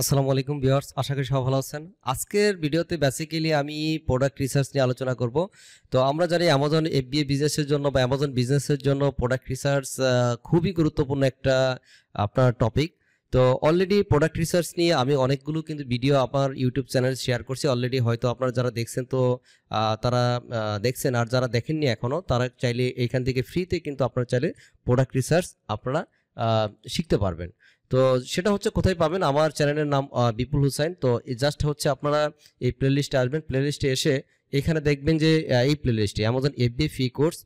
আসসালামু আলাইকুম ভিউয়ার্স, আশা করি সবাই ভালো আছেন। আজকের ভিডিওতে বেসিক্যালি আমি প্রোডাক্ট রিসার্চ নিয়ে আলোচনা করব। তো আমরা জানি অ্যামাজন এফবিএ বিজনেসের জন্য বা অ্যামাজন বিজনেসের জন্য প্রোডাক্ট রিসার্চ খুবই গুরুত্বপূর্ণ একটা আপনার টপিক। তো অলরেডি প্রোডাক্ট রিসার্চ নিয়ে আমি অনেকগুলো কিন্তু ভিডিও আমার ইউটিউব চ্যানেলে শেয়ার করছি অলরেডি। হয়তো আপনারা যারা দেখছেন তো তারা দেখছেন, আর যারা দেখেননি এখনও তারা চাইলে এইখান থেকে ফ্রিতে কিন্তু আপনারা চাইলে প্রোডাক্ট রিসার্চ আপনারা শিখতে পারবেন। তো সেটা হচ্ছে কোথায় পাবেন, আমার চ্যানেলের নাম বিপুল হুসাইন। তো জাস্ট হচ্ছে আপনারা এই প্লেলিস্টে আসবেন, প্লেলিস্টে এসে এখানে দেখবেন যে এই প্লেলিস্টে Amazon FBA free course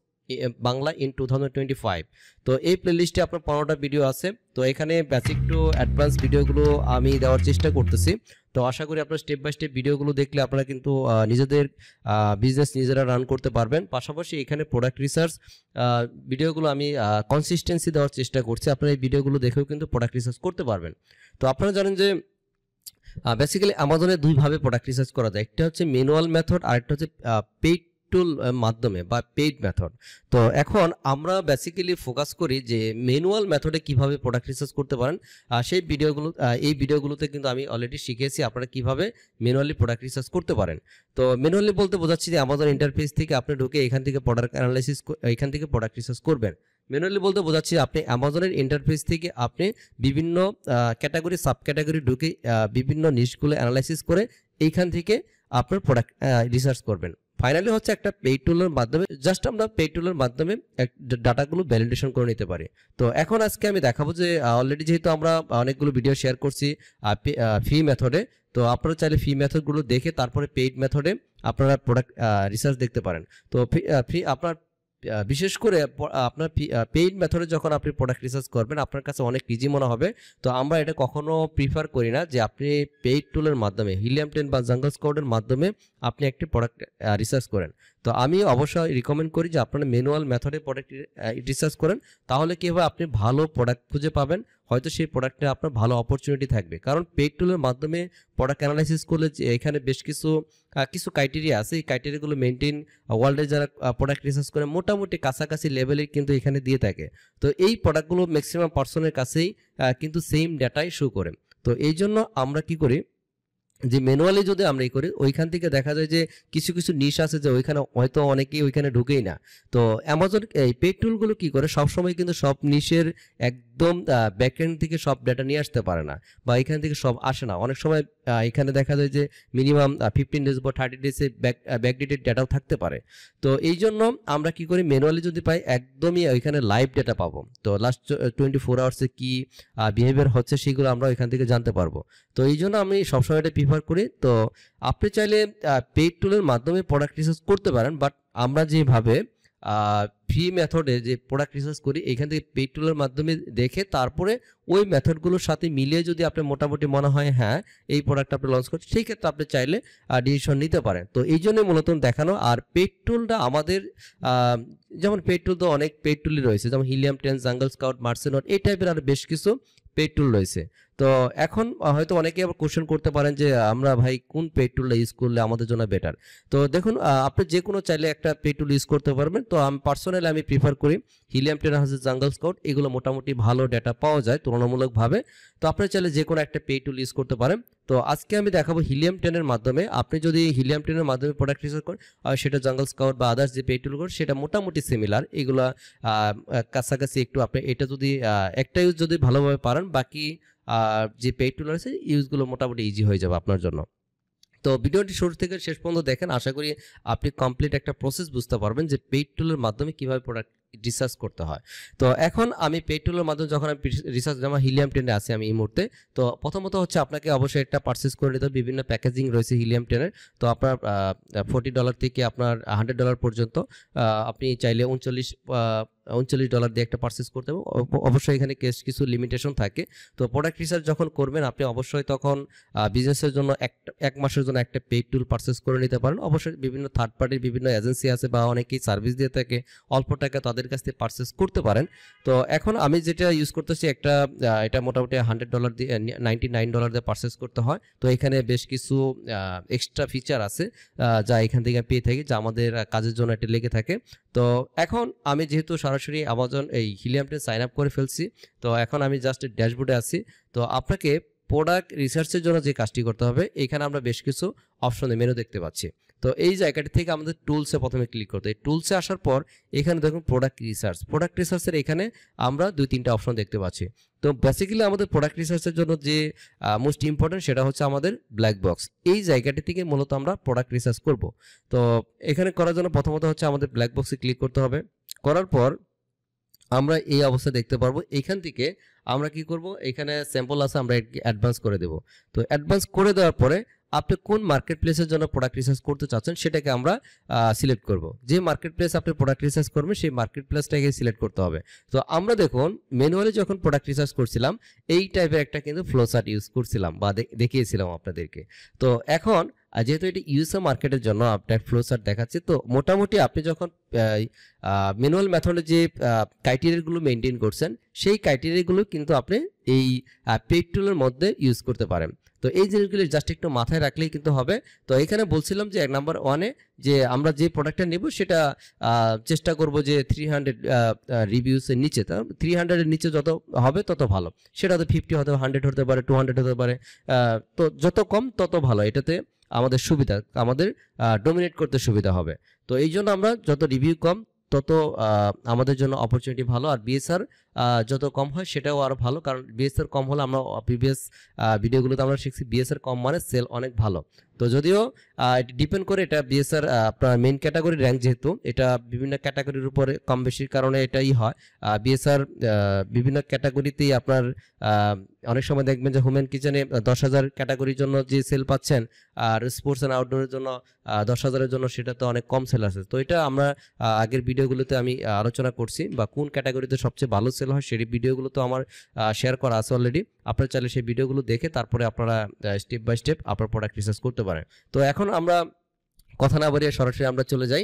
Bangla in 2025। তো এই প্লেলিস্টে আপনার 15টা ভিডিও আছে। তো এখানে বেসিক টু অ্যাডভান্স ভিডিওগুলো আমি দেওয়ার চেষ্টা করতেছি। তো আশা করি আপনারা স্টেপ বাই স্টেপ ভিডিওগুলো দেখলে আপনারা কিন্তু নিজেদের বিজনেস নিজেরা রান করতে পারবেন। পাশাপাশি এখানে প্রোডাক্ট রিসার্চ ভিডিওগুলো আমি কনসিস্টেন্সি দেওয়ার চেষ্টা করছি। আপনারা এই ভিডিওগুলো দেখেও কিন্তু প্রোডাক্ট রিসার্চ করতে পারবেন। তো আপনারা জানেন যে বেসিক্যালি আমাজনে দুইভাবে প্রোডাক্ট রিসার্চ করা যায়, একটা হচ্ছে ম্যানুয়াল মেথড আর একটা হচ্ছে পেইড টুল মাধ্যমে বা পেইড মেথড। তো এখন আমরা বেসিক্যালি ফোকাস করি যে ম্যানুয়াল মেথডে কিভাবে প্রোডাক্ট রিসার্চ করতে পারেন। সেই ভিডিওগুলো এই ভিডিওগুলোতে কিন্তু আমি অলরেডি শিখিয়েছি আপনারা কিভাবে ম্যানুয়ালি প্রোডাক্ট রিসার্চ করতে পারেন। তো ম্যানুয়ালি বলতে বোঝাচ্ছি যে আমাজন ইন্টারফেস থেকে আপনি ঢুকে এখান থেকে প্রোডাক্ট অ্যানালাইসিস এখান থেকে প্রোডাক্ট রিসার্চ করবেন। ম্যানুয়ালি বলতে বোঝাচ্ছি আপনি অ্যামাজনের ইন্টারফেস থেকে আপনি বিভিন্ন ক্যাটাগরি সাব ক্যাটাগরি ঢুকে বিভিন্ন নিশগুলো অ্যানালাইসিস করে এইখান থেকে আপনার প্রোডাক্ট রিসার্চ করবেন। ফাইনালি হচ্ছে একটা পেইড টুলের মাধ্যমে জাস্ট আমরা পেইড টুলের মাধ্যমে ডাটাগুলো ভ্যালিডেশন করে নিতে পারি। তো এখন আজকে আমি দেখাবো যে অলরেডি যেহেতু আমরা অনেকগুলো ভিডিও শেয়ার করছি ফ্রি মেথডে, তো আপনারা চাইলে ফ্রি মেথডগুলো দেখে তারপরে পেইড মেথডে আপনারা প্রোডাক্ট রিসার্চ দেখতে পারেন। তো ফ্রি আপনার বিশেষ করে আপনার পেইড মেথডে যখন আপনি প্রোডাক্ট রিসার্চ করবেন আপনার কাছে অনেক ইজি মনে হবে। তো আমরা এটা কখনো প্রিফার করি না যে আপনি পেইড টুলের মাধ্যমে হিলিয়াম 10 বা জাঙ্গল স্কাউটের মাধ্যমে আপনি একটি প্রোডাক্ট রিসার্চ করেন। তো আমি অবশ্যই রিকমেন্ড করি যে আপনারা ম্যানুয়াল মেথডে প্রোডাক্ট রিসার্চ করেন। তাহলে কী হবে, আপনি ভালো প্রোডাক্ট খুঁজে পাবেন, হয়তো সেই প্রোডাক্টে আপনার ভালো অপরচুনিটি থাকবে। কারণ পেইড টুলের মাধ্যমে প্রোডাক্ট অ্যানালাইসিস করলে যে এখানে বেশ কিছু ক্রাইটেরিয়া আছে, এই ক্রাইটেরিয়াগুলো মেনটেন ওয়ার্ল্ডে যারা প্রোডাক্ট রিসার্চ করে মোটামুটি কাছাকাছি লেভেলের কিন্তু এখানে দিয়ে থাকে। তো এই প্রোডাক্টগুলো ম্যাক্সিমাম পার্সনের কাছেই কিন্তু সেম ডেটাই শো করে। তো এই জন্য আমরা কি করি যে ম্যানুয়ালি যদি আমরা করি ওইখান থেকে দেখা যায় যে কিছু কিছু নিশ আছে যে ওইখানে হয়তো অনেকেই ওইখানে ঢুকেই না। তো অ্যামাজন এই পেইড টুলগুলো কি করে সবসময় কিন্তু সব নিশের একদম ব্যাকএন্ড থেকে সব ডেটা নিয়ে আসতে পারে না বা এখান থেকে সব আসে না। অনেক সময় এখানে দেখা যায় যে মিনিমাম 15 ডেজ বা 30 ডেজে ব্যাকডেটেড ডেটাও থাকতে পারে। তো এই জন্য আমরা কি করি ম্যানুয়ালি যদি পাই একদমই ওইখানে লাইভ ডেটা পাবো। তো লাস্ট 24 আওয়ার্সে কি বিহেভিয়ার হচ্ছে সেগুলো আমরা ওইখান থেকে জানতে পারবো। তো এই জন্য আমি সবসময় এটা প্রিফার করি। তো আপনি চাইলে পেইড টুলের মাধ্যমে প্রোডাক্ট রিসার্চ করতে পারেন, বাট আমরা যেভাবে ফ্রি মেথডে যে প্রোডাক্ট রিসার্চ করি এখান থেকে পেইড টুলের মাধ্যমে দেখে তারপরে ওই মেথডগুলোর সাথে মিলিয়ে যদি আপনি মোটামুটি মনে হয় হ্যাঁ এই প্রোডাক্ট আপনি লঞ্চ করছেন, সেই ক্ষেত্রে আপনি চাইলে ডিসিশন নিতে পারেন। তো এই জন্যই মূলত দেখানো। আর পেইড টুলটা আমাদের যেমন পেইড টুল তো অনেক পেইড টুলই রয়েছে, যেমন হিলিয়াম 10, জাঙ্গল স্কাউট, মার্সেনট, এই টাইপের আর বেশ কিছু পেইড টুল রয়েছে। তো এখন হয়তো অনেকে আবার কোশ্চেন করতে পারেন যে আমরা ভাই কোন পেইড টুলটা ইউজ করলে আমাদের জন্য বেটার। তো দেখুন আপনি যে কোনো চাইলে একটা পেইড টুল ইউজ করতে পারবেন। তো আমি পার্সোনালি আমি প্রিফার করি হিলিয়াম 10 হাজার জাঙ্গল স্কাউট, এগুলো মোটামুটি ভালো ডেটা পাওয়া যায় তুলনামূলকভাবে। তো আপনি চাইলে যে কোনো একটা পেইড টুল ইউজ করতে পারেন। তো আজকে আমি দেখাবো হিলিয়াম 10 মাধ্যমে আপনি যদি হিলিয়াম 10 মাধ্যমে প্রোডাক্ট রিসার্চ করেন সেটা জাঙ্গল স্কাউট বা আদার্স যে পেইড টুলগুলো সেটা মোটামুটি সিমিলার, এগুলো কাছাকাছি একটু। আপনি এটা যদি একটা ইউজ যদি ভালোভাবে পারেন বাকি যে পেইড টুল আছে ইউজগুলো মোটামুটি ইজি হয়ে যাবে আপনার জন্য। তো ভিডিওটি শুরু থেকে শেষ পর্যন্ত দেখেন, আশা করি আপনি কমপ্লিট একটা প্রসেস বুঝতে পারবেন যে পেইড টুলের মাধ্যমে কিভাবে প্রোডাক্ট রিসার্চ করতে হয়। তো এখন আমি পেইড টুলের মাধ্যমে যখন আমি রিসার্চ যেমন হিলিয়াম 10 আছি আমি এই মুহূর্তে, তো প্রথমত হচ্ছে আপনাকে অবশ্যই একটা পারচেস করে নিতে হবে। বিভিন্ন প্যাকেজিং রয়েছে হিলিয়াম 10। তো আপনার $40 থেকে আপনার $100 পর্যন্ত আপনি চাইলে $39 দিয়ে একটা পারচেস করতে হবে। অবশ্যই এখানে কিছু লিমিটেশন থাকে। তো প্রোডাক্ট রিসার্চ যখন করবেন আপনি অবশ্যই তখন বিজনেসের জন্য এক মাসের জন্য একটা পেইড টুল পারচেস করে নিতে পারেন। অবশ্যই বিভিন্ন থার্ড পার্টির বিভিন্ন এজেন্সি আছে বা অনেকেই সার্ভিস দিয়ে থাকে, অল্প টাকা তাদের কাছ থেকে পারচেস করতে পারেন। তো এখন আমি যেটা ইউজ করতেছি এটা মোটামুটি $100 দিয়ে $99 দিয়ে পারচেস করতে হয়। তো এখানে বেশ কিছু এক্সট্রা ফিচার আছে যা এখান থেকে পেয়ে থাকি, যা আমাদের কাজের জন্য এটা লেগে থাকে। তো এখন আমি যেহেতু সরাসরি আমাজন এই হিলিয়াম 10 সাইন আপ করে ফেলছি, তো এখন আমি জাস্ট ড্যাশবোর্ডে আছি। তো আপনাকে প্রোডাক্ট রিসার্চের জন্য যে কাজটি করতে হবে, এখানে আমরা বেশ কিছু অপশন মেনু দেখতে পাচ্ছি। তো এই জায়গাটি থেকে আমাদের টুলসে প্রথমে ক্লিক করতে হবে। টুলসে আসার পর এখানে দেখুন প্রোডাক্ট রিসার্চের এখানে আমরা 2-3টা অপশন দেখতে পাচ্ছি। তো বেসিক্যালি আমাদের প্রোডাক্ট রিসার্চের জন্য যে মোস্ট ইম্পর্টেন্ট সেটা হচ্ছে আমাদের ব্ল্যাক বক্স। এই জায়গাটি থেকে মূলত আমরা প্রোডাক্ট রিসার্চ করব। তো এখানে করার জন্য প্রথমত হচ্ছে আমাদের ব্ল্যাক বক্সে ক্লিক করতে হবে। করার পর আমরা এই অবস্থা দেখতে পারবো। এখান থেকে আমরা কি করব, এখানে স্যাম্পল আছে, আমরা অ্যাডভান্স করে দেব। তো অ্যাডভান্স করে দেওয়ার পরে আপনি কোন মার্কেট প্লেসের জন্য প্রোডাক্ট রিসার্চ করতে চাচ্ছেন সেটাকে আমরা সিলেক্ট করব। যে মার্কেট প্লেস আপনি প্রোডাক্ট রিসার্চ করবেন সেই মার্কেট প্লেসটাকে সিলেক্ট করতে হবে। তো আমরা দেখুন ম্যানুয়ালি যখন প্রোডাক্ট রিসার্চ করছিলাম এই টাইপের একটা কিন্তু ফ্লো চার্ট ইউজ করছিলাম বা দেখিয়েছিলাম আপনাদেরকে। তো এখন যেহেতু এটি ইউএসএ মার্কেটের জন্য আপনার ফ্লো চার্ট দেখাচ্ছে, তো মোটামুটি আপনি যখন ম্যানুয়াল মেথডে যে ক্রাইটেরিয়াগুলো মেনটেন করছেন সেই ক্রাইটেরিয়াগুলো কিন্তু আপনি এই পেইড টুলের মধ্যে ইউজ করতে পারেন। তো এই জিনিসগুলি জাস্ট একটু মাথায় রাখলেই কিন্তু হবে। তো এখানে বলছিলাম যে 1 নাম্বার 1-এ যে আমরা যে প্রোডাক্টটা নেব সেটা চেষ্টা করব যে 300 রিভিউসের নিচে, 300-এর নিচে যত হবে তত ভালো। সেটা হয়তো 50 হতে পারে, 100 হতে পারে, 200 হতে পারে। তো যত কম তত ভালো, এটাতে আমাদের সুবিধা, আমাদের ডমিনেট করতে সুবিধা হবে। তো এই জন্য আমরা যত রিভিউ কম তত আমাদের জন্য অপরচুনিটি ভালো। আর বিএসআর যত কম হয় সেটাও আরও ভালো, কারণ বিএসআর কম হলে আমরা প্রিভিয়াস ভিডিওগুলোতে আমরা শিখছি বিএসআর কম মানে সেল অনেক ভালো। তো যদিও এটা ডিপেন্ড করে, এটা বিএসআর আপনার মেন ক্যাটাগরি র্যাঙ্ক, যেহেতু এটা বিভিন্ন ক্যাটাগরির উপরে কম বেশির কারণে এটাই হয়। বিএসআর বিভিন্ন ক্যাটাগরিতেই আপনার অনেক সময় দেখবেন যে হোমেন কিচেনে 10,000 ক্যাটাগরির জন্য যে সেল পাচ্ছেন, আর স্পোর্টস অ্যান্ড আউটডোরের জন্য 10,000-এর জন্য সেটা তো অনেক কম সেল আছে। তো এটা আমরা আগের ভিডিওগুলোতে আমি আলোচনা করছি, বা কোন ক্যাটাগরিতে সবচেয়ে ভালো সেল হয় সেই ভিডিওগুলো তো আমার শেয়ার করা আছে অলরেডি। আপনারা চাইলে সেই ভিডিওগুলো দেখে তারপরে আপনারা স্টেপ বাই স্টেপ আপনার প্রোডাক্ট রিসার্চ করতে পারেন। তো এখন আমরা কথা না বাড়িয়ে সরাসরি আমরা চলে যাই।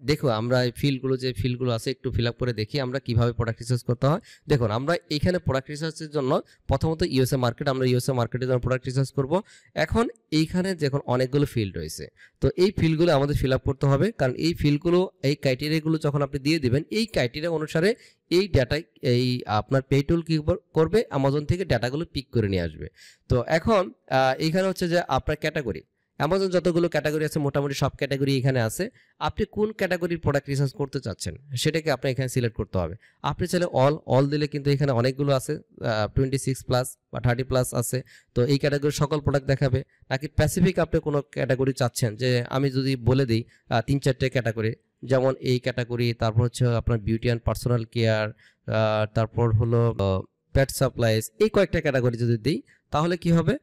দেখো আমরা এই ফিল্ডগুলো আছে একটু ফিল আপ করে দেখি আমরা কিভাবে প্রোডাক্ট রিসার্চ করতে হয়। দেখুন আমরা এইখানে প্রোডাক্ট রিসার্চের জন্য প্রথমত ইউএসএ মার্কেট, আমরা ইউএসএ মার্কেটের জন্য প্রোডাক্ট রিসার্চ করব। এখন এইখানে দেখুন অনেকগুলো ফিল্ড রয়েছে, তো এই ফিল্ডগুলো আমাদের ফিল আপ করতে হবে, কারণ এই ফিল্ডগুলো, এই ক্রাইটেরিয়াগুলো যখন আপনি দিয়ে দেবেন এই ক্রাইটেরিয়া অনুসারে এই ডাটায় এই আপনার পে টুল কি করবে, অ্যামাজন থেকে ডাটাগুলো পিক করে নিয়ে আসবে। তো এখন এইখানে হচ্ছে যে আপনার ক্যাটাগরি, অ্যামাজন যতগুলো ক্যাটাগরি আছে মোটামুটি সব ক্যাটাগরি এখানে আছে। আপনি কোন ক্যাটাগরির প্রোডাক্ট রিসার্চ করতে চাচ্ছেন সেটাকে আপনার এখানে সিলেক্ট করতে হবে। আপনি চাইলে অল দিলে কিন্তু এখানে অনেকগুলো আছে, 26+ বা 30+ আছে। তো এই ক্যাটাগরির সকল প্রোডাক্ট দেখাবে, নাকি স্পেসিফিক আপনি কোনো ক্যাটাগরি চাচ্ছেন, যে আমি যদি বলে দিই 3-4টে ক্যাটাগরি, যেমন এই ক্যাটাগরি, তারপর হচ্ছে আপনার বিউটি অ্যান্ড পার্সোনাল কেয়ার, তারপর হলো পেট সাপ্লাইজ, এই কয়েকটা ক্যাটাগরি যদি দিই তাহলে কি হবে,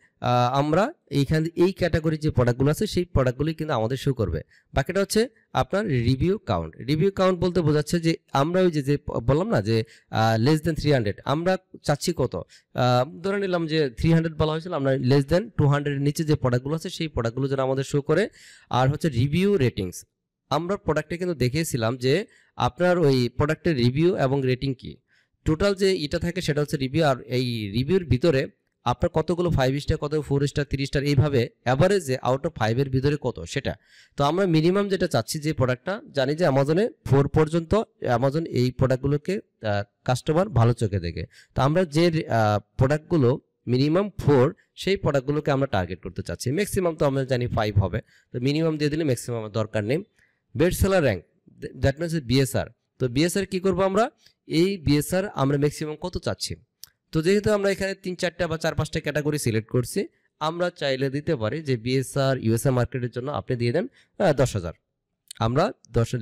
আমরা এইখানে এই ক্যাটাগরির যে প্রোডাক্টগুলো আছে সেই প্রোডাক্টগুলি কিন্তু আমাদের শো করবে। বাকিটা হচ্ছে আপনার রিভিউ কাউন্ট বলতে বোঝাচ্ছে যে আমরা ওই যে বললাম না যে লেস দেন 300, আমরা চাচ্ছি কত, ধরে নিলাম যে 300 বলা হয়েছিল, আমরা লেস দেন 200-এর নিচে যে প্রোডাক্টগুলো আছে সেই প্রোডাক্টগুলো যেন আমাদের শো করে। আর হচ্ছে রিভিউ রেটিংস, আমরা প্রোডাক্টে কিন্তু দেখিয়েছিলাম যে আপনার ওই প্রোডাক্টের রিভিউ এবং রেটিং কি, টোটাল যে এটা থাকে সেটা হচ্ছে রিভিউ। আর এই রিভিউর ভিতরে আপনার কতগুলো 5 স্টার, কত 4 স্টার, 3 স্টার, এইভাবে অ্যাভারেজে আউট অফ 5-এর ভিতরে কত সেটা। তো আমরা মিনিমাম যেটা চাচ্ছি, যে প্রোডাক্টটা জানি যে অ্যামাজনে 4 পর্যন্ত অ্যামাজন এই প্রোডাক্টগুলোকে কাস্টমার ভালো চোখে দেখে। তো আমরা যে প্রোডাক্টগুলো মিনিমাম 4 সেই প্রোডাক্টগুলোকে আমরা টার্গেট করতে চাচ্ছি। ম্যাক্সিমাম তো আমরা জানি 5 হবে, তো মিনিমাম দিয়ে দিলে ম্যাক্সিমাম দরকার নেই। Best seller rank, that means BSR. তো বিএসআর কি করবো, আমরা এই বিএসআর আমরা ম্যাক্সিমাম কত চাচ্ছি। তো যেহেতু আমরা এখানে 3-4টা বা 4-5টা ক্যাটাগরি সিলেক্ট করছি, আমরা চাইলে দিতে পারি যে বিএসআর ইউএসএ মার্কেটের জন্য আপনি দিয়ে দেন 10,000, আমরা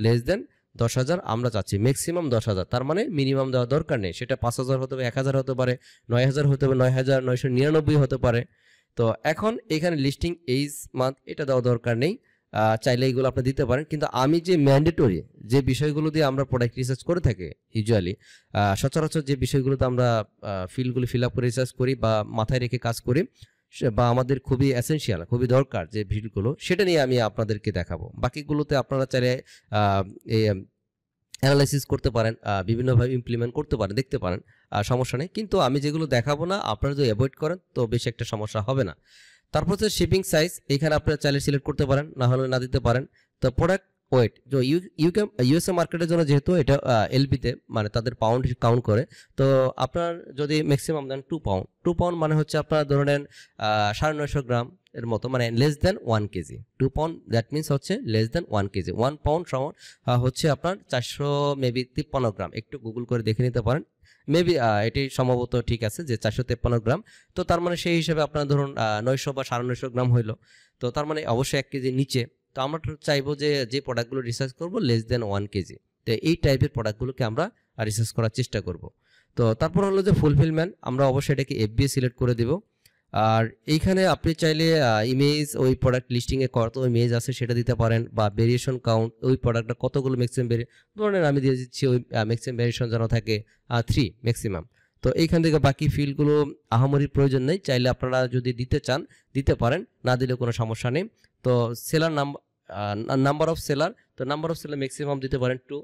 লেস দেন 10,000 আমরা চাচ্ছি, ম্যাক্সিমাম 10,000, তার মানে মিনিমাম দেওয়া দরকার নেই। সেটা 5,000 হতে পারে, 1,000 হতে পারে, 9,000 হতে পারে, 9,999 হতে পারে। তো এখন এখানে লিস্টিং এইজ মান্থ এটা দেওয়া দরকার নেই, চাইলে এইগুলো আপনি দিতে পারেন। কিন্তু আমি যে ম্যান্ডেটরি যে বিষয়গুলো দিয়ে আমরা প্রোডাক্ট রিসার্চ করে থাকি, ইউজুয়ালি সচরাচর যে বিষয়গুলোতে আমরা ফিল্ডগুলো ফিল আপ করে রিসার্চ করি বা মাথায় রেখে কাজ করি, বা আমাদের খুবই এসেনশিয়াল, খুবই দরকার যে ভিডিওগুলো, সেটা নিয়ে আমি আপনাদেরকে দেখাবো। বাকিগুলোতে আপনারা চাইলে অ্যানালাইসিস করতে পারেন, বিভিন্নভাবে ইমপ্লিমেন্ট করতে পারেন, দেখতে পারেন, সমস্যা নেই। কিন্তু আমি যেগুলো দেখাবো না আপনারা যদি অ্যাভয়েড করেন তো বেশি একটা সমস্যা হবে না। তারপর হচ্ছে শিপিং সাইজ, এখানে আপনারা চাইলে সিলেক্ট করতে পারেন, না হলে না দিতে পারেন। তো প্রোডাক্ট ওয়েট তো ইউএসএ মার্কেটের জন্য যেহেতু এটা এলবিতে মানে তাদের পাউন্ড কাউন্ট করে, তো আপনার যদি ম্যাক্সিমাম দেন 2 পাউন্ড, 2 পাউন্ড মানে হচ্ছে আপনার ধরে নেন 950 গ্রাম এর মতো, মানে less than 1 KG. 2 pound that means হচ্ছে লেস দেন 1 কেজি। 1 পাউন্ড সমান হচ্ছে আপনার 400 মেবি 53 গ্রাম। একটু গুগল করে দেখে নিতে পারেন, মেবি এটি সম্ভবত ঠিক আছে যে 453 গ্রাম। তো তার মানে সেই হিসাবে আপনার ধরুন 900 বা 950 গ্রাম হইলো, তো তার মানে অবশ্যই 1 কেজি নিচে। তো আমরা চাইবো যে প্রোডাক্টগুলো রিসার্চ করব লেস দেন 1 কেজি। তো এই টাইপের প্রোডাক্টগুলোকে আমরা রিসার্চ করার চেষ্টা করব। তো তারপর হলো যে ফুলফিলমেন্ট, আমরা অবশ্যই এটাকে এফবিএ সিলেক্ট করে দেব। আর এইখানে আপনি চাইলে ইমেজ, ওই প্রোডাক্ট লিস্টিংয়ে কত ইমেজ আছে সেটা দিতে পারেন, বা ভেরিয়েশন কাউন্ট, ওই প্রোডাক্টটা কতগুলো ম্যাক্সিমাম ধরেন আমি দিয়ে দিচ্ছি ওই ম্যাক্সিমাম ভেরিয়েশন যেন থাকে 3 ম্যাক্সিমাম। তো এইখান থেকে বাকি ফিল্ডগুলো আহামরির প্রয়োজন নেই, চাইলে আপনারা যদি দিতে চান দিতে পারেন, না দিলে কোনো সমস্যা নেই। তো সেলার নাম্বার অফ সেলার, তো নাম্বার অফ সেলার ম্যাক্সিমাম দিতে পারেন 2।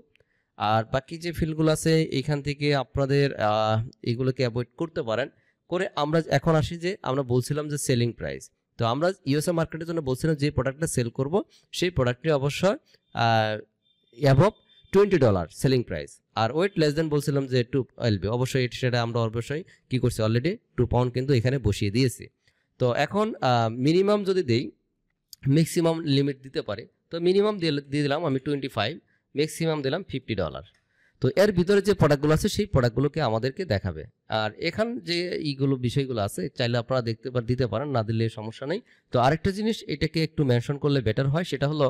আর বাকি যে ফিল্ডগুলো আছে এইখান থেকে আপনাদের এগুলোকে অ্যাভয়েড করতে পারেন করে। আমরা এখন আসি যে আমরা বলছিলাম যে সেলিং প্রাইস, তো আমরা ইউএসএ মার্কেটের জন্য বলছিলাম যে প্রোডাক্টটা সেল করব সেই প্রোডাক্টটি অবশ্যই অ্যাবভ $20 সেলিং প্রাইস। আর ওয়েট লেস দেন বলছিলাম যে 2 LB, অবশ্যই সেটা আমরা অবশ্যই কি করছি অলরেডি 2 পাউন্ড কিন্তু এখানে বসিয়ে দিয়েছি। তো এখন মিনিমাম যদি দেই, ম্যাক্সিমাম লিমিট দিতে পারি, তো মিনিমাম দিয়ে দিলাম আমি 25, ম্যাক্সিমাম দিলাম $50। তো এর ভিতরে যে প্রোডাক্টগুলো আছে সেই প্রোডাক্টগুলোকে আমাদেরকে দেখাবে। আর এখান যে এইগুলো বিষয়গুলো আছে চাইলে আপনারা দিতে পারেন, না দিলে সমস্যা নেই। তো আরেকটা জিনিস এটাকে একটু মেনশন করলে বেটার হয়, সেটা হলো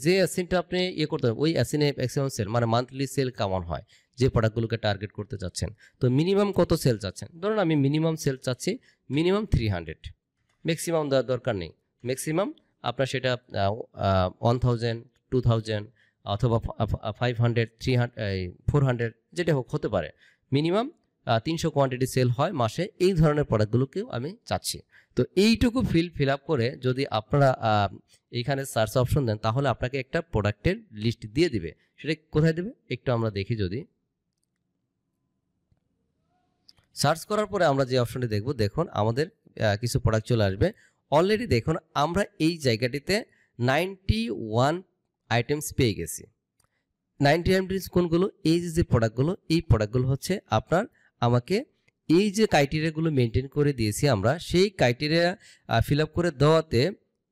যে অ্যাসিনটা আপনি করতে হবে, ওই অ্যাসিনে ম্যাক্সিমাম সেল মানে মান্থলি সেল কেমন হয়, যে প্রোডাক্টগুলোকে টার্গেট করতে চাচ্ছেন। তো মিনিমাম কত সেল চাচ্ছেন, ধরুন আমি মিনিমাম সেল চাচ্ছি মিনিমাম 300, ম্যাক্সিমাম দেওয়ার দরকার নেই। ম্যাক্সিমাম আপনার সেটা 1000, 2000 অথবা 500, 300, 400 যেটা হোক হতে পারে। মিনিমাম 300 কোয়ান্টিটি সেল হয় মাসে, এই ধরনের প্রোডাক্টগুলোকেও আমি চাচ্ছি। তো এইটুকু ফিল আপ করে যদি আপনারা এইখানে সার্চ অপশন দেন, তাহলে আপনাকে একটা প্রোডাক্টের লিস্ট দিয়ে দিবে। সেটা কোথায় দেবে একটু আমরা দেখি। যদি সার্চ করার পরে আমরা যে অপশনটি দেখব, দেখুন আমাদের কিছু প্রোডাক্ট চলে আসবে। অলরেডি দেখুন আমরা এই জায়গাটিতে 91 আইটেমস পেয়ে গেছি। 90 আইটেমস কোনগুলো, এই যে প্রোডাক্টগুলো, এই প্রোডাক্টগুলো হচ্ছে আপনার আমাকে এই যে ক্রাইটেরিয়াগুলো মেনটেন করে দিয়েছি আমরা, সেই ক্রাইটেরিয়া ফিল আপ করে দেওয়াতে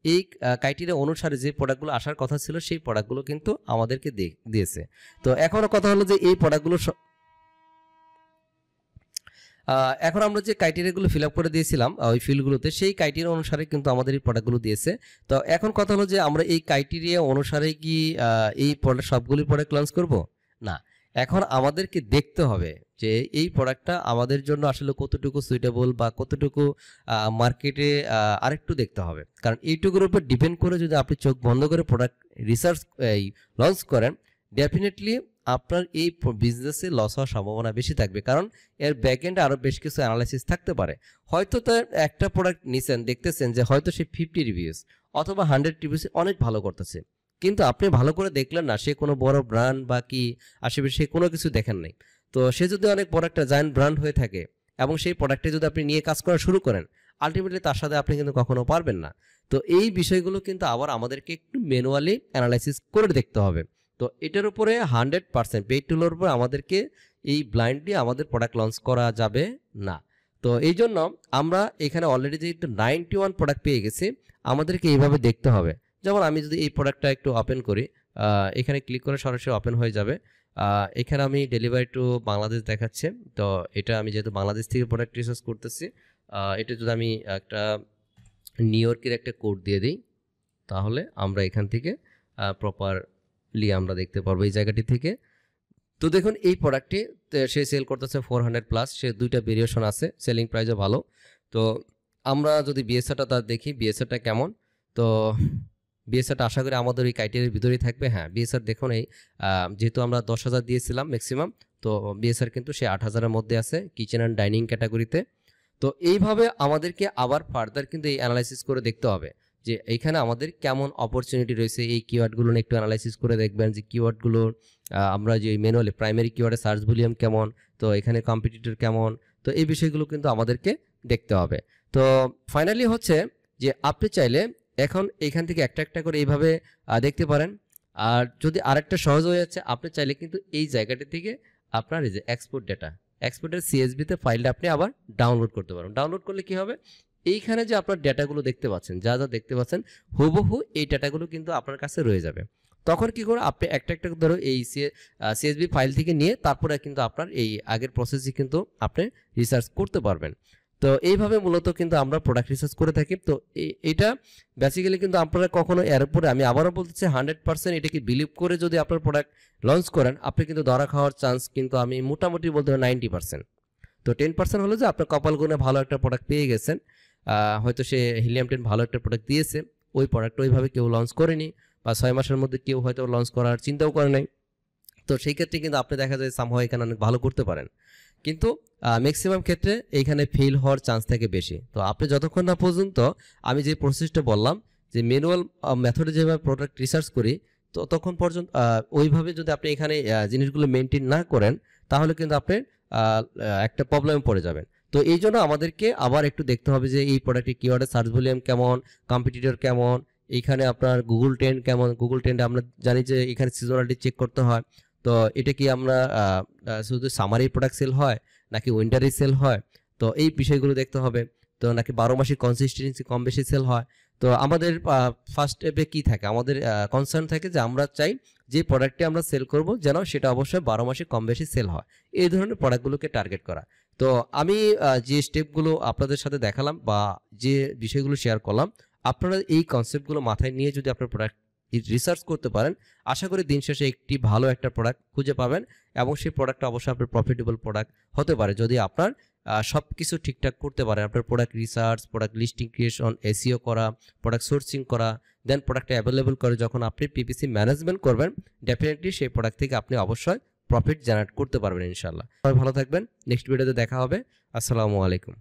এই ক্রাইটেরিয়া অনুসারে যে প্রোডাক্টগুলো আসার কথা ছিল সেই প্রোডাক্টগুলো কিন্তু আমাদেরকে দিয়েছে। তো এখনও কথা হলো যে এই প্রোডাক্টগুলো এখন আমরা যে ক্রাইটেরিয়াগুলো ফিল আপ করে দিয়েছিলাম ওই ফিল্ডগুলোতে, সেই ক্রাইটেরিয়া অনুসারে কিন্তু আমাদের এই প্রোডাক্টগুলো দিয়েছে। তো এখন কথা হলো যে আমরা এই ক্রাইটেরিয়া অনুসারে কি এই সবগুলি প্রোডাক্ট লঞ্চ করব? না, এখন আমাদেরকে দেখতে হবে যে এই প্রোডাক্টটা আমাদের জন্য আসলে কতটুকু সুইটেবল বা কতটুকু মার্কেটে আরেকটু দেখতে হবে। কারণ এইটুকুর উপর ডিপেন্ড করে যদি আপনি চোখ বন্ধ করে প্রোডাক্ট রিসার্চ লঞ্চ করেন, ডেফিনেটলি আপনার এই বিজনেসে লস হওয়ার সম্ভাবনা বেশি থাকবে। কারণ এর ব্যাকএন্ডে আরও বেশ কিছু অ্যানালাইসিস থাকতে পারে। হয়তো তার একটা প্রোডাক্ট নিছেন, দেখতেছেন যে হয়তো সে 50 রিভিউস অথবা 100 রিভিউসে অনেক ভালো করতেছে, কিন্তু আপনি ভালো করে দেখলেন না, সে কোনো বড় ব্র্যান্ড বা কি আশেপাশে সে কোনো কিছু দেখেন নাই। তো সে যদি অনেক বড় একটা জায়ান্ট ব্র্যান্ড হয়ে থাকে এবং সেই প্রোডাক্টে যদি আপনি নিয়ে কাজ করা শুরু করেন, আলটিমেটলি তার সাথে আপনি কিন্তু কখনো পারবেন না। তো এই বিষয়গুলো কিন্তু আবার আমাদেরকে একটু ম্যানুয়ালি অ্যানালাইসিস করে দেখতে হবে। তো এটার উপরে 100% পেইড টুলের উপর আমাদেরকে এই ব্লাইন্ডলি আমাদের প্রোডাক্ট লঞ্চ করা যাবে না। তো এই জন্য আমরা এখানে অলরেডি যেহেতু 91 প্রোডাক্ট পেয়ে গেছি, আমাদেরকে এইভাবে দেখতে হবে। যেমন আমি যদি এই প্রোডাক্টটা একটু ওপেন করি, এখানে ক্লিক করে সরাসরি ওপেন হয়ে যাবে। এখানে আমি ডেলিভারি টু বাংলাদেশ দেখাচ্ছে। তো এটা আমি যেহেতু বাংলাদেশ থেকে প্রোডাক্ট রিসার্চ করতেছি, এটা যদি আমি একটা নিউ ইয়র্কের একটা কোড দিয়ে দিই, তাহলে আমরা এখান থেকে প্রপারলি আমরা দেখতে পারবো এই জায়গাটি থেকে। তো দেখুন এই প্রোডাক্টটি সে সেল করতেছে 400+, সে 2টা ভেরিয়েশন আছে, সেলিং প্রাইসও ভালো। তো আমরা যদি বিএসআরটা তার দেখি, বিএসআরটা কেমন। তো বিএসআরটা আশা করি আমাদের এই ক্রাইটেরিয়ার ভিতরেই থাকবে। হ্যাঁ, বিএসআর দেখুন এই যেহেতু আমরা 10,000 দিয়েছিলাম ম্যাক্সিমাম, তো বিএসআর কিন্তু সে 8,000-এর মধ্যে আছে কিচেন অ্যান্ড ডাইনিং ক্যাটাগরিতে। তো এইভাবে আমাদেরকে আবার ফার্দার কিন্তু এই অ্যানালাইসিস করে দেখতে হবে যে এইখানে আমাদের কেমন অপরচুনিটি রয়েছে। এই কিওয়ার্ডগুলো একটু অ্যানালাইসিস করে দেখবেন যে কিওয়ার্ডগুলোর আমরা যে ম্যানুয়ালি প্রাইমারি কিওয়ার্ডে সার্চ ভলিউম কেমন, তো এখানে কম্পিটিটর কেমন, তো এই বিষয়গুলো কিন্তু আমাদেরকে দেখতে হবে। তো ফাইনালি হচ্ছে যে আপনি চাইলে এখন এখান থেকে একটা একটা করে এইভাবে দেখতে পারেন। আর যদি আরেকটা সহজ হয়ে যাচ্ছে, আপনি চাইলে কিন্তু এই জায়গাটা থেকে আপনার এই যে এক্সপোর্ট ডেটা, এক্সপোর্টের সিএসভিতে ফাইলটা আপনি আবার ডাউনলোড করতে পারেন। ডাউনলোড করলে কি হবে, এইখানে যে আপনার ডেটাগুলো দেখতে পাচ্ছেন, যা যা দেখতে পাচ্ছেন হুবহু এই ডেটাগুলো কিন্তু আপনার কাছে রয়ে যাবে। তখন কি করে আপনি একটা একটা ধরো এই সিএসভি ফাইল থেকে নিয়ে তারপরে কিন্তু আপনার এই আগের প্রসেসে কিন্তু আপনি রিসার্চ করতে পারবেন। তো এইভাবে মূলত কিন্তু আমরা প্রোডাক্ট রিসার্চ করে থাকি। তো এটা বেসিক্যালি কিন্তু আপনারা কখনো এর উপরে, আমি আবারও বলতেছি 100% এটাকে বিলিভ করে যদি আপনার প্রোডাক্ট লঞ্চ করেন, আপনি কিন্তু ধরা খাওয়ার চান্স কিন্তু আমি মোটামুটি বলতে পারি 90%। তো 10% হলো যে আপনার কপাল গুণে ভালো একটা প্রোডাক্ট পেয়ে গেছেন, হয়তো সে হিলিয়াম 10 ভালো একটা প্রোডাক্ট দিয়েছে, ওই প্রোডাক্ট ওইভাবে কেউ লঞ্চ করেনি, বা 6 মাসের মধ্যে কেউ হয়তো লঞ্চ করার চিন্তাও করে নাই। তো সেই ক্ষেত্রে কিন্তু আপনি দেখা যায় সামহাও এখানে অনেক ভালো করতে পারেন, কিন্তু ম্যাক্সিমাম ক্ষেত্রে এইখানে ফেল হওয়ার চান্স থাকে বেশি। তো আপনি যতক্ষণ না পর্যন্ত আমি যে প্রসেসটা বললাম যে ম্যানুয়াল মেথডে যেভাবে প্রোডাক্ট রিসার্চ করি, ততক্ষণ পর্যন্ত ওইভাবে যদি আপনি এখানে জিনিসগুলো মেনটেন না করেন, তাহলে কিন্তু আপনি একটা প্রবলেমে পড়ে যাবেন। তো এই জন্য আমাদেরকে আবার একটু দেখতে হবে যে এই প্রোডাক্টের কিওয়ার্ডের সার্চ ভলিউম কেমন, কম্পিটিটর কেমন, এইখানে আপনার গুগল ট্রেন্ড কেমন। গুগল ট্রেন্ডে আমরা জানি যে এখানে সিজনালিটি চেক করতে হয়। তো এটা কি আমরা শুধু সামারি প্রোডাক্ট সেল হয় নাকি উইন্টারি সেল হয়, তো এই বিষয়গুলো দেখতে হবে। তো নাকি 12 মাসের কনসিস্টেন্সি কম বেশি সেল হয়। তো আমাদের ফার্স্ট স্টেপে কি থাকে, আমাদের কনসার্ন থাকে যে আমরা চাই যে প্রোডাক্টটি আমরা সেল করব যেন সেটা অবশ্যই 12 মাসে কম বেশি সেল হয়, এই ধরনের প্রোডাক্টগুলোকে টার্গেট করা। তো আমি যে স্টেপগুলো আপনাদের সাথে দেখালাম বা যে বিষয়গুলো শেয়ার করলাম, আপনারা এই কনসেপ্টগুলো মাথায় নিয়ে যদি আপনার প্রোডাক্ট রিসার্চ করতে পারেন, আশা করি দিন শেষে একটি ভালো একটা প্রোডাক্ট খুঁজে পাবেন, এবং সেই প্রোডাক্টটা অবশ্যই আপনার প্রফিটেবল প্রোডাক্ট হতে পারে যদি আপনার সব কিছু ঠিকঠাক করতে পারেন। আপনার product research, product listing creation, SEO করা, প্রোডাক্ট সোর্সিং করা, দেন প্রোডাক্টটা অ্যাভেলেবল করে যখন আপনি পিপিসি ম্যানেজমেন্ট করবেন, ডেফিনেটলি সেই প্রোডাক্ট থেকে আপনি অবশ্যই প্রফিট জেনারেট করতে পারবেন ইনশাল্লাহ। সবাই ভালো থাকবেন, নেক্সট ভিডিওতে দেখা হবে। আসসালামু আলাইকুম।